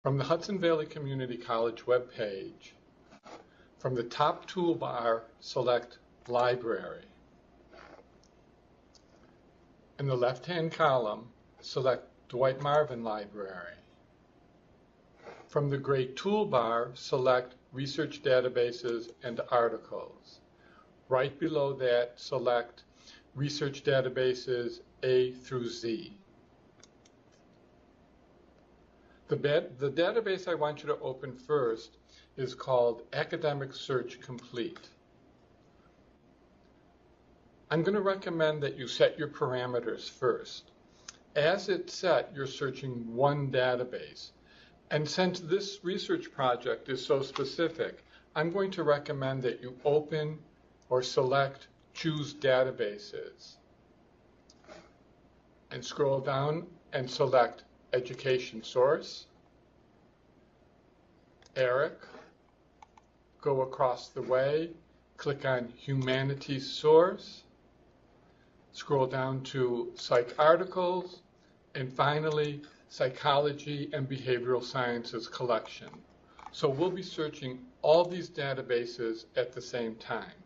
From the Hudson Valley Community College webpage, from the top toolbar, select Library. In the left-hand column, select Dwight Marvin Library. From the gray toolbar, select Research Databases and Articles. Right below that, select Research Databases A through Z. The database I want you to open first is called Academic Search Complete. I'm going to recommend that you set your parameters first. As it's set, you're searching one database. And since this research project is so specific, I'm going to recommend that you open or select Choose Databases. And scroll down and select Education Source, ERIC, go across the way, click on Humanities Source, scroll down to Psych Articles, and finally, Psychology and Behavioral Sciences Collection. So we'll be searching all these databases at the same time.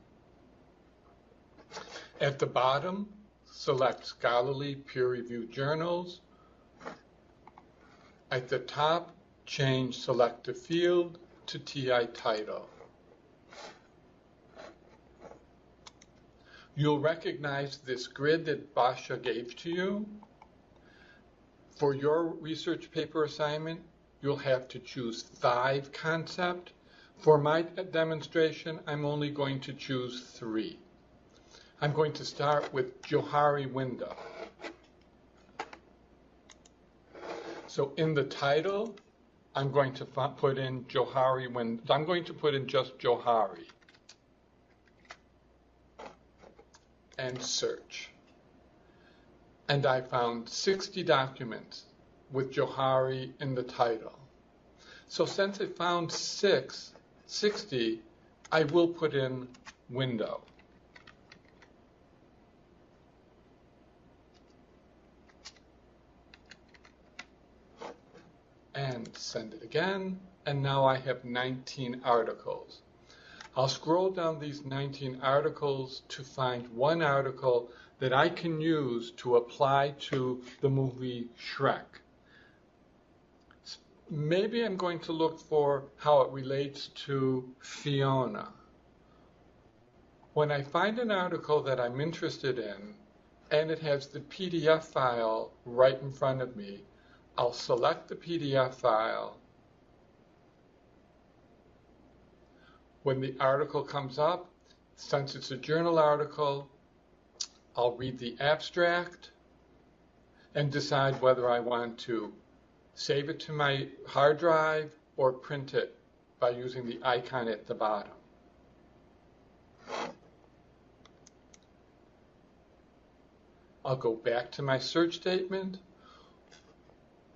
At the bottom, select Scholarly Peer-Reviewed Journals. At the top, change Selected Field to TI Title. You'll recognize this grid that Basha gave to you. For your research paper assignment, you'll have to choose 5 concepts. For my demonstration, I'm only going to choose 3. I'm going to start with Johari window. So in the title, I'm going to put in Johari window. I'm going to put in just Johari and search. And I found 60 documents with Johari in the title. So since I found 60, I will put in window. And send it again, and now I have 19 articles. I'll scroll down these 19 articles to find one article that I can use to apply to the movie Shrek. Maybe I'm going to look for how it relates to Fiona. When I find an article that I'm interested in, and it has the PDF file right in front of me, I'll select the PDF file. When the article comes up, since it's a journal article, I'll read the abstract and decide whether I want to save it to my hard drive or print it by using the icon at the bottom. I'll go back to my search statement.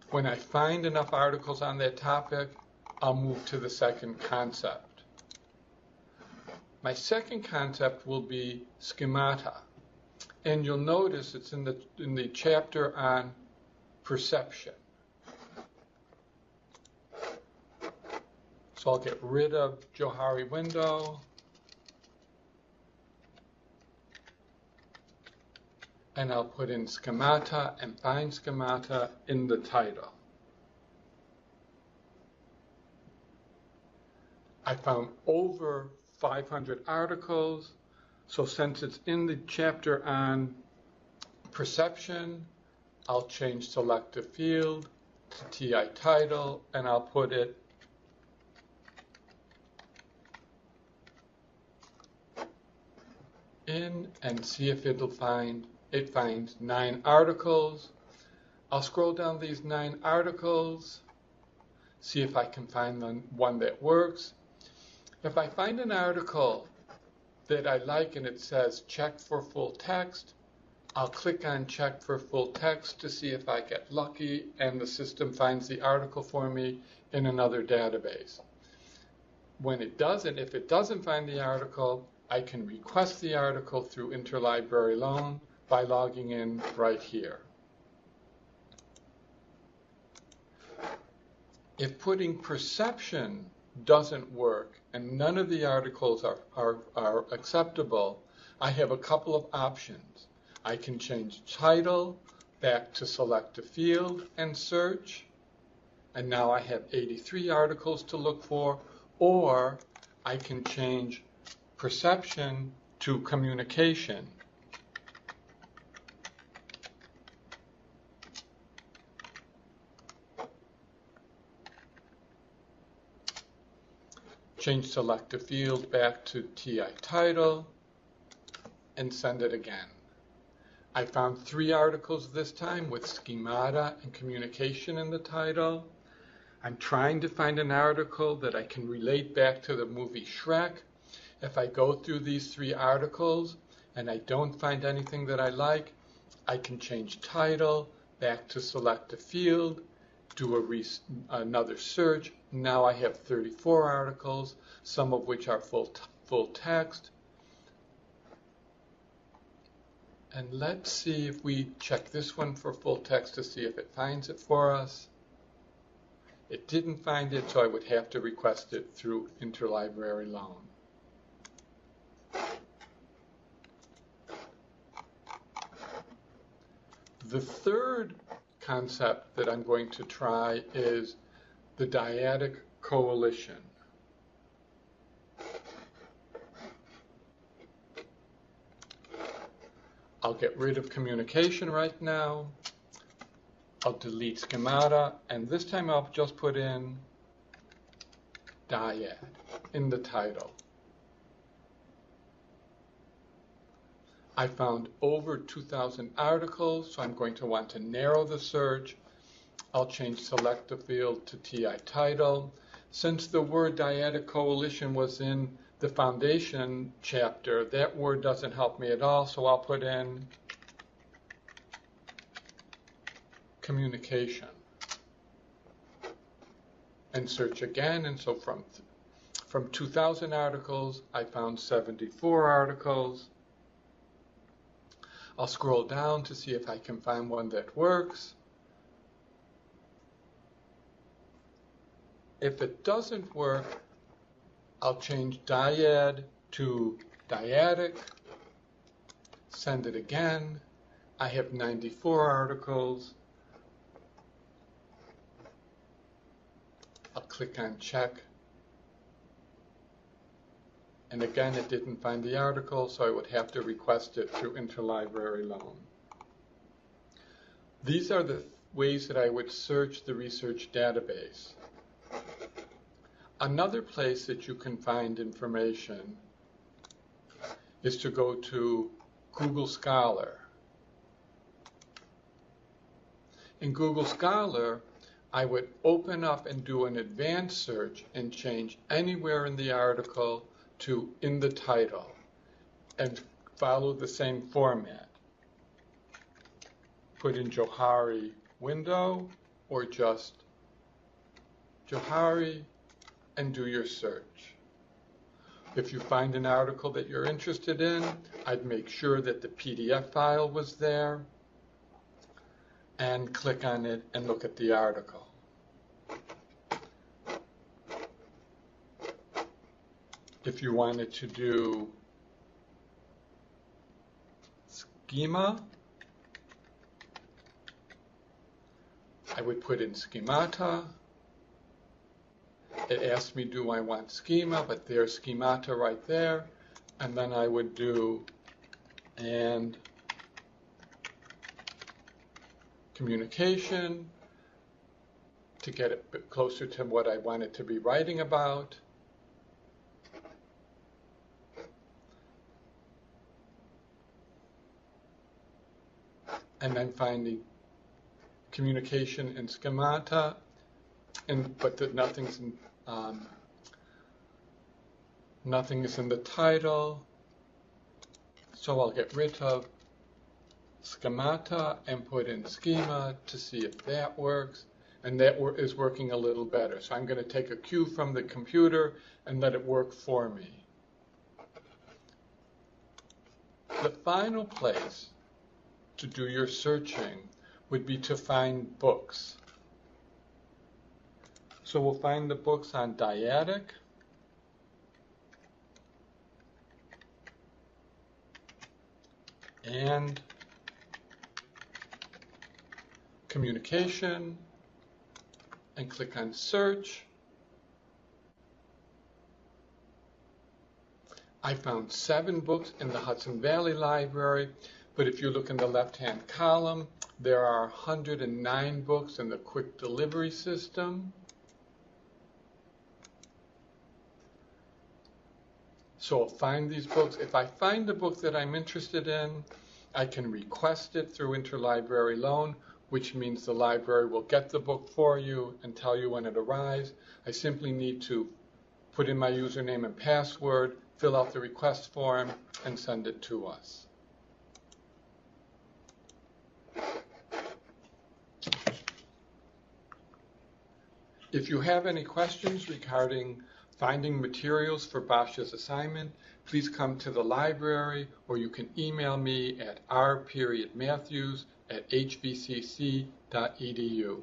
When I find enough articles on that topic, I'll move to the second concept. My second concept will be schemata. And you'll notice it's in the chapter on perception. So I'll get rid of Johari window. And I'll put in schemata and find schemata in the title. I found over 500 articles, so since it's in the chapter on perception, I'll change selected field to TI title, and I'll put it in and see if it'll find. It finds 9 articles. I'll scroll down these 9 articles, see if I can find the one that works. If I find an article that I like and it says check for full text, I'll click on check for full text to see if I get lucky and the system finds the article for me in another database. When it doesn't, if it doesn't find the article, I can request the article through Interlibrary Loan by logging in right here. If putting perception doesn't work and none of the articles are acceptable, I have a couple of options. I can change title back to select a field and search, and now I have 83 articles to look for, or I can change perception to communication. Change select a field back to TI title and send it again. I found 3 articles this time with schemata and communication in the title. I'm trying to find an article that I can relate back to the movie Shrek. If I go through these 3 articles and I don't find anything that I like, I can change title back to select a field, do another search. Now I have 34 articles, some of which are full text. And let's see if we check this one for full text to see if it finds it for us. It didn't find it, so I would have to request it through interlibrary loan. The third concept that I'm going to try is the Dyadic Coalition. I'll get rid of communication right now. I'll delete schemata, and this time I'll just put in dyad in the title. I found over 2,000 articles, so I'm going to want to narrow the search. I'll change select a field to TI title. Since the word Dyadic Coalition was in the foundation chapter, that word doesn't help me at all, so I'll put in communication and search again. And so from 2,000 articles, I found 74 articles. I'll scroll down to see if I can find one that works. If it doesn't work, I'll change dyad to dyadic, send it again. I have 94 articles. I'll click on check. And again, it didn't find the article, so I would have to request it through interlibrary loan. These are the ways that I would search the research database. Another place that you can find information is to go to Google Scholar. In Google Scholar, I would open up and do an advanced search and change anywhere in the article to in the title and follow the same format. Put in Johari window or just Johari and do your search. If you find an article that you're interested in, I'd make sure that the PDF file was there and click on it and look at the article. If you wanted to do schema, I would put in schemata. It asked me, do I want schema? But there's schemata right there. And then I would do and communication to get it a bit closer to what I wanted to be writing about. And then finding communication and schemata, but that nothing is in the title. So I'll get rid of schemata and put in schema to see if that works. And that is working a little better. So I'm going to take a cue from the computer and let it work for me. The final place to do your searching would be to find books. So we'll find the books on dyadic, and communication, and click on search. I found 7 books in the Hudson Valley Library, but if you look in the left-hand column, there are 109 books in the quick delivery system. So I'll find these books. If I find a book that I'm interested in, I can request it through interlibrary loan, which means the library will get the book for you and tell you when it arrives. I simply need to put in my username and password, fill out the request form, and send it to us. If you have any questions regarding finding materials for Basha's assignment, please come to the library, or you can email me at r.matthews@hvcc.edu.